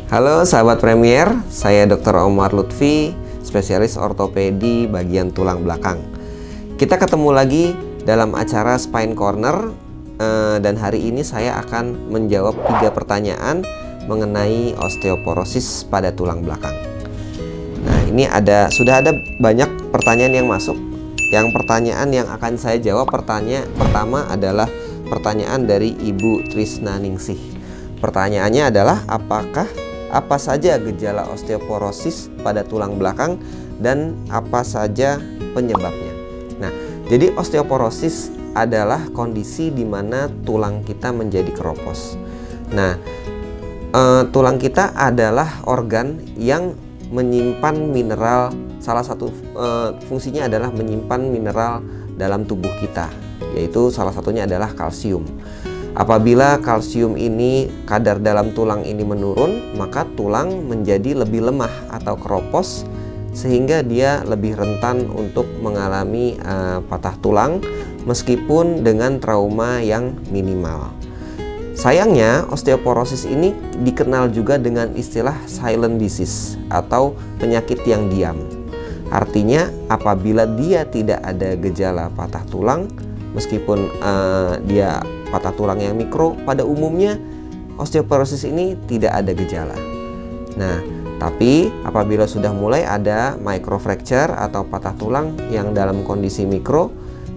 Halo sahabat Premier, saya Dr. Omar Lutfi, spesialis ortopedi bagian tulang belakang. Kita ketemu lagi dalam acara Spine Corner, dan hari ini saya akan menjawab 3 pertanyaan mengenai osteoporosis pada tulang belakang. Nah, ini sudah ada banyak pertanyaan yang masuk. Yang pertanyaan yang akan saya jawab, pertama adalah pertanyaan dari Ibu Trisna Ningsih. Pertanyaannya adalah apa saja gejala osteoporosis pada tulang belakang dan apa saja penyebabnya. Nah, jadi osteoporosis adalah kondisi di mana tulang kita menjadi keropos. Nah, tulang kita adalah organ yang menyimpan mineral. Salah satu fungsinya adalah menyimpan mineral dalam tubuh kita, yaitu salah satunya adalah kalsium. Apabila kalsium ini, kadar dalam tulang ini menurun, maka tulang menjadi lebih lemah atau keropos, sehingga dia lebih rentan untuk mengalami patah tulang meskipun dengan trauma yang minimal. Sayangnya, osteoporosis ini dikenal juga dengan istilah silent disease atau penyakit yang diam. Artinya, apabila dia tidak ada gejala patah tulang, meskipun dia patah tulang yang mikro, pada umumnya osteoporosis ini tidak ada gejala. Nah, tapi apabila sudah mulai ada microfracture atau patah tulang yang dalam kondisi mikro,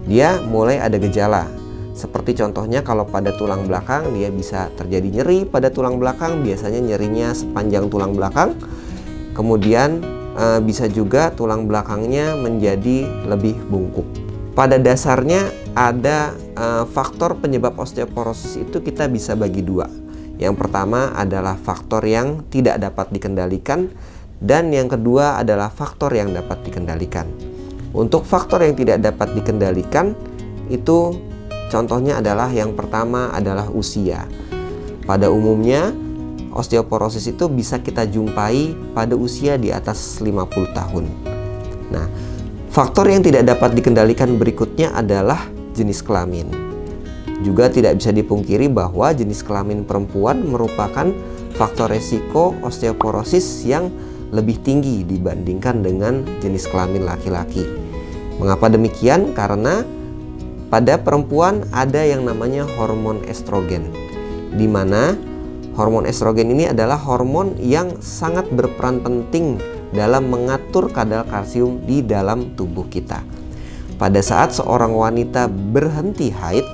dia mulai ada gejala. Seperti contohnya kalau pada tulang belakang, dia bisa terjadi nyeri pada tulang belakang, biasanya nyerinya sepanjang tulang belakang. Kemudian bisa juga tulang belakangnya menjadi lebih bungkuk. Pada dasarnya ada faktor penyebab osteoporosis itu kita bisa bagi 2. Yang pertama adalah faktor yang tidak dapat dikendalikan, dan yang kedua adalah faktor yang dapat dikendalikan. Untuk faktor yang tidak dapat dikendalikan itu contohnya adalah yang pertama adalah usia. Pada umumnya osteoporosis itu bisa kita jumpai pada usia di atas 50 tahun. Nah, faktor yang tidak dapat dikendalikan berikutnya adalah jenis kelamin. Juga tidak bisa dipungkiri bahwa jenis kelamin perempuan merupakan faktor resiko osteoporosis yang lebih tinggi dibandingkan dengan jenis kelamin laki-laki. Mengapa demikian? Karena pada perempuan ada yang namanya hormon estrogen, di mana hormon estrogen ini adalah hormon yang sangat berperan penting dalam mengatur kadar kalsium di dalam tubuh kita. Pada saat seorang wanita berhenti haid,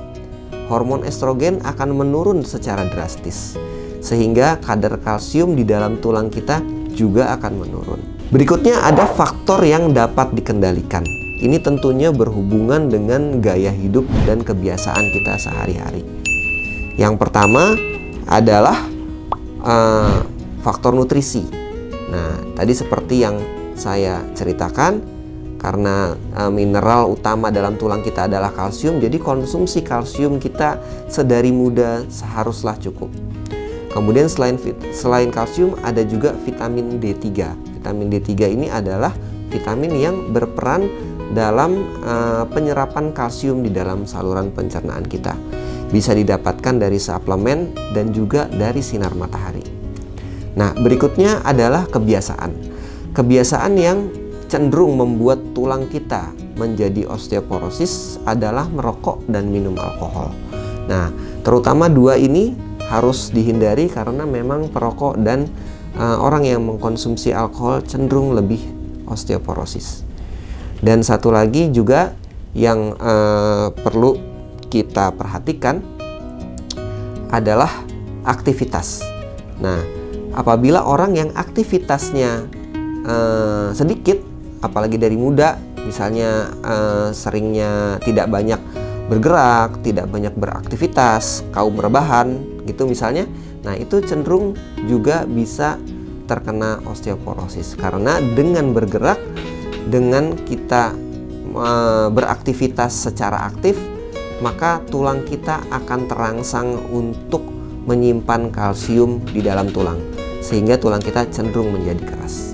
hormon estrogen akan menurun secara drastis, sehingga kadar kalsium di dalam tulang kita juga akan menurun. Berikutnya ada faktor yang dapat dikendalikan. Ini tentunya berhubungan dengan gaya hidup dan kebiasaan kita sehari-hari. Yang pertama adalah faktor nutrisi. Nah, tadi seperti yang saya ceritakan, karena mineral utama dalam tulang kita adalah kalsium, jadi konsumsi kalsium kita sedari muda seharusnya cukup. Kemudian selain kalsium ada juga vitamin D3. Vitamin D3 ini adalah vitamin yang berperan dalam penyerapan kalsium di dalam saluran pencernaan kita. Bisa didapatkan dari suplemen dan juga dari sinar matahari. Nah, berikutnya adalah kebiasaan. Kebiasaan yang cenderung membuat tulang kita menjadi osteoporosis adalah merokok dan minum alkohol. Nah, terutama 2 ini harus dihindari karena memang perokok dan orang yang mengkonsumsi alkohol cenderung lebih osteoporosis. Dan satu lagi juga yang perlu kita perhatikan adalah aktivitas. Nah, apabila orang yang aktivitasnya sedikit, apalagi dari muda, misalnya seringnya tidak banyak bergerak, tidak banyak beraktivitas, kaum rebahan gitu misalnya, nah itu cenderung juga bisa terkena osteoporosis. Karena dengan bergerak, dengan kita beraktivitas secara aktif, maka tulang kita akan terangsang untuk menyimpan kalsium di dalam tulang, sehingga tulang kita cenderung menjadi keras.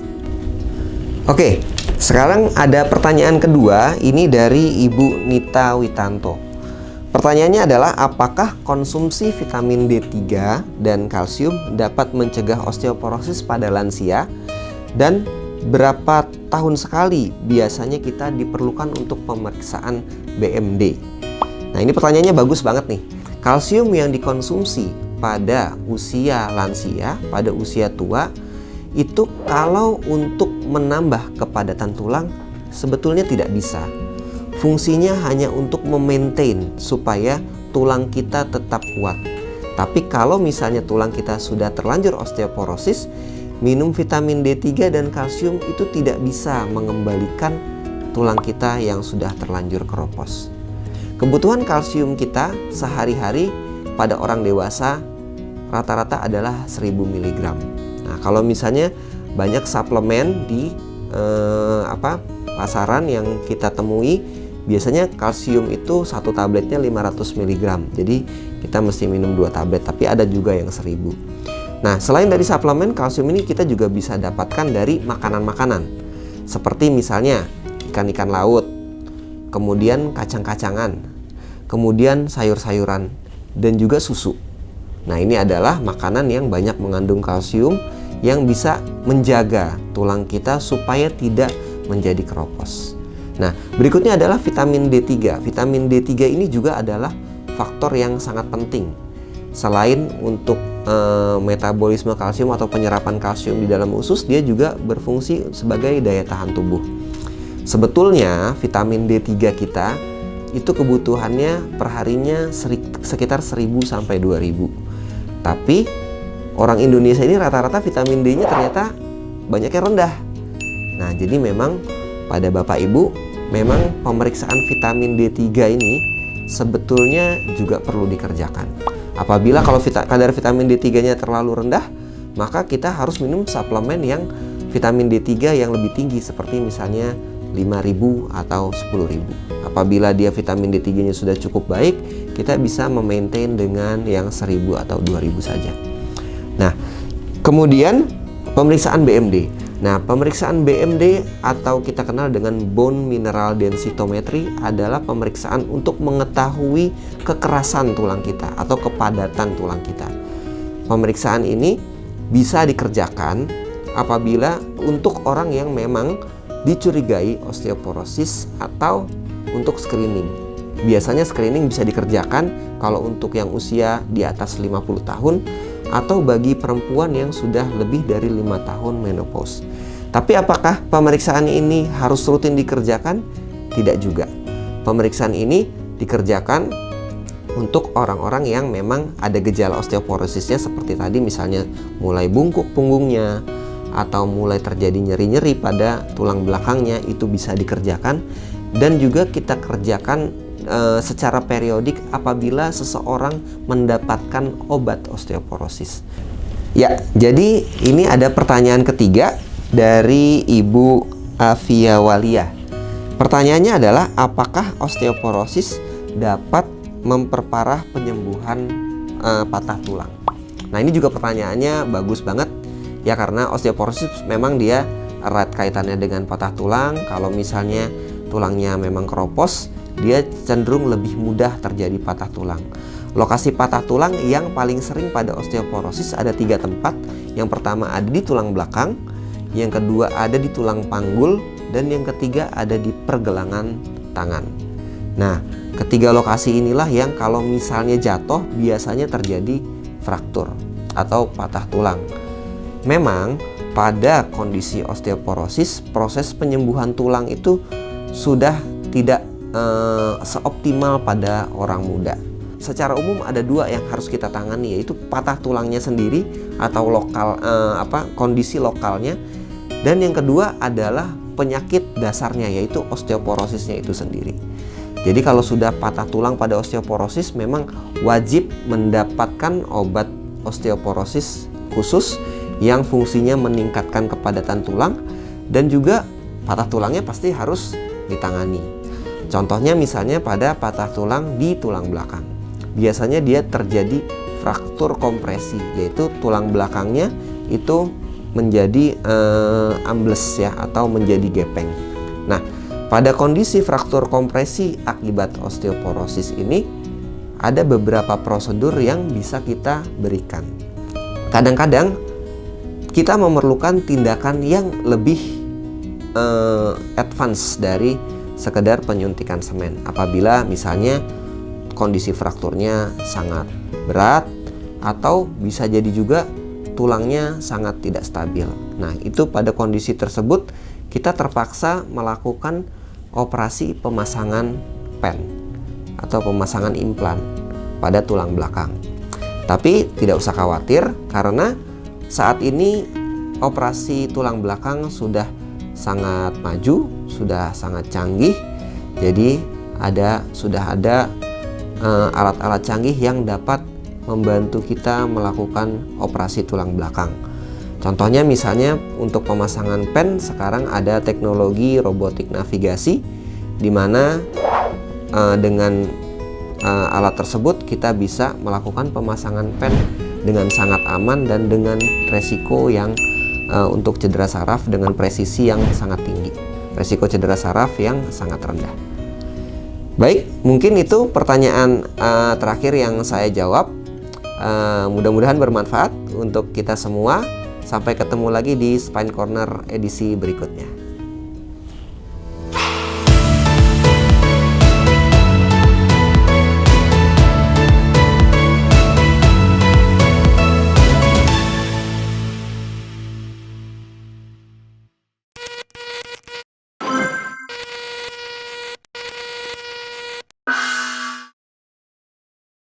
Oke, sekarang ada pertanyaan kedua, ini dari Ibu Nita Witanto. Pertanyaannya adalah apakah konsumsi vitamin D3 dan kalsium dapat mencegah osteoporosis pada lansia dan berapa tahun sekali biasanya kita diperlukan untuk pemeriksaan BMD? Nah, ini pertanyaannya bagus banget nih. Kalsium yang dikonsumsi pada usia lansia, pada usia tua, itu kalau untuk menambah kepadatan tulang sebetulnya tidak bisa. Fungsinya hanya untuk memaintain supaya tulang kita tetap kuat. Tapi kalau misalnya tulang kita sudah terlanjur osteoporosis, minum vitamin D3 dan kalsium itu tidak bisa mengembalikan tulang kita yang sudah terlanjur keropos. Kebutuhan kalsium kita sehari-hari pada orang dewasa rata-rata adalah 1000 mg. Nah, kalau misalnya banyak suplemen di pasaran yang kita temui, biasanya kalsium itu satu tabletnya 500 mg. Jadi kita mesti minum 2 tablet, tapi ada juga yang 1000. Nah, selain dari suplemen, kalsium ini kita juga bisa dapatkan dari makanan-makanan. Seperti misalnya ikan-ikan laut, kemudian kacang-kacangan, kemudian sayur-sayuran, dan juga susu. Nah, ini adalah makanan yang banyak mengandung kalsium yang bisa menjaga tulang kita supaya tidak menjadi keropos. Nah, berikutnya adalah vitamin D3. Vitamin D3 ini juga adalah faktor yang sangat penting. Selain untuk metabolisme kalsium atau penyerapan kalsium di dalam usus, dia juga berfungsi sebagai daya tahan tubuh. Sebetulnya vitamin D3 kita itu kebutuhannya perharinya sekitar 1000 sampai 2000. Tapi orang Indonesia ini rata-rata vitamin D-nya ternyata banyaknya rendah. Nah, jadi memang pada Bapak Ibu, memang pemeriksaan vitamin D3 ini sebetulnya juga perlu dikerjakan. Apabila kalau kadar vitamin D3-nya terlalu rendah, maka kita harus minum suplemen yang vitamin D3 yang lebih tinggi, seperti misalnya 5000 atau 10000. Apabila dia vitamin D3-nya sudah cukup baik, kita bisa memaintain dengan yang 1000 atau 2000 saja. Nah, kemudian pemeriksaan BMD. Nah, pemeriksaan BMD atau kita kenal dengan bone mineral densitometry adalah pemeriksaan untuk mengetahui kekerasan tulang kita atau kepadatan tulang kita. Pemeriksaan ini bisa dikerjakan apabila untuk orang yang memang dicurigai osteoporosis atau untuk screening. Biasanya screening bisa dikerjakan kalau untuk yang usia di atas 50 tahun atau bagi perempuan yang sudah lebih dari 5 tahun menopause. Tapi apakah pemeriksaan ini harus rutin dikerjakan? Tidak juga. Pemeriksaan ini dikerjakan untuk orang-orang yang memang ada gejala osteoporosisnya seperti tadi, misalnya mulai bungkuk punggungnya atau mulai terjadi nyeri-nyeri pada tulang belakangnya, itu bisa dikerjakan. Dan juga kita kerjakan secara periodik apabila seseorang mendapatkan obat osteoporosis. Ya, jadi ini ada pertanyaan ketiga dari Ibu Afia Walia. Pertanyaannya adalah apakah osteoporosis dapat memperparah penyembuhan patah tulang? Nah, ini juga pertanyaannya bagus banget ya, karena osteoporosis memang dia erat kaitannya dengan patah tulang. Kalau misalnya tulangnya memang keropos, dia cenderung lebih mudah terjadi patah tulang. Lokasi patah tulang yang paling sering pada osteoporosis ada 3 tempat. Yang pertama ada di tulang belakang, yang kedua ada di tulang panggul, dan yang ketiga ada di pergelangan tangan. Nah, ketiga lokasi inilah yang kalau misalnya jatuh biasanya terjadi fraktur atau patah tulang. Memang pada kondisi osteoporosis, proses penyembuhan tulang itu sudah tidak seoptimal pada orang muda. Secara umum ada 2 yang harus kita tangani, yaitu patah tulangnya sendiri atau kondisi lokalnya, dan yang kedua adalah penyakit dasarnya, yaitu osteoporosisnya itu sendiri. Jadi kalau sudah patah tulang pada osteoporosis, memang wajib mendapatkan obat osteoporosis khusus yang fungsinya meningkatkan kepadatan tulang, dan juga patah tulangnya pasti harus ditangani. Contohnya misalnya pada patah tulang di tulang belakang. Biasanya dia terjadi fraktur kompresi, yaitu tulang belakangnya itu menjadi ambles ya, atau menjadi gepeng. Nah, pada kondisi fraktur kompresi akibat osteoporosis ini, ada beberapa prosedur yang bisa kita berikan. Kadang-kadang kita memerlukan tindakan yang lebih advance dari sekedar penyuntikan semen. Apabila misalnya kondisi frakturnya sangat berat, atau bisa jadi juga tulangnya sangat tidak stabil. Nah, itu pada kondisi tersebut kita terpaksa melakukan operasi pemasangan pen atau pemasangan implan pada tulang belakang. Tapi tidak usah khawatir, karena saat ini operasi tulang belakang sudah sangat maju, sudah sangat canggih. Jadi sudah ada alat-alat canggih yang dapat membantu kita melakukan operasi tulang belakang. Contohnya misalnya untuk pemasangan pen sekarang ada teknologi robotik navigasi, di mana dengan alat tersebut kita bisa melakukan pemasangan pen dengan sangat aman dan dengan resiko yang untuk cedera saraf dengan presisi yang sangat tinggi, resiko cedera saraf yang sangat rendah. Baik, mungkin itu pertanyaan terakhir yang saya jawab. Mudah-mudahan bermanfaat untuk kita semua. Sampai ketemu lagi di Spine Corner edisi berikutnya.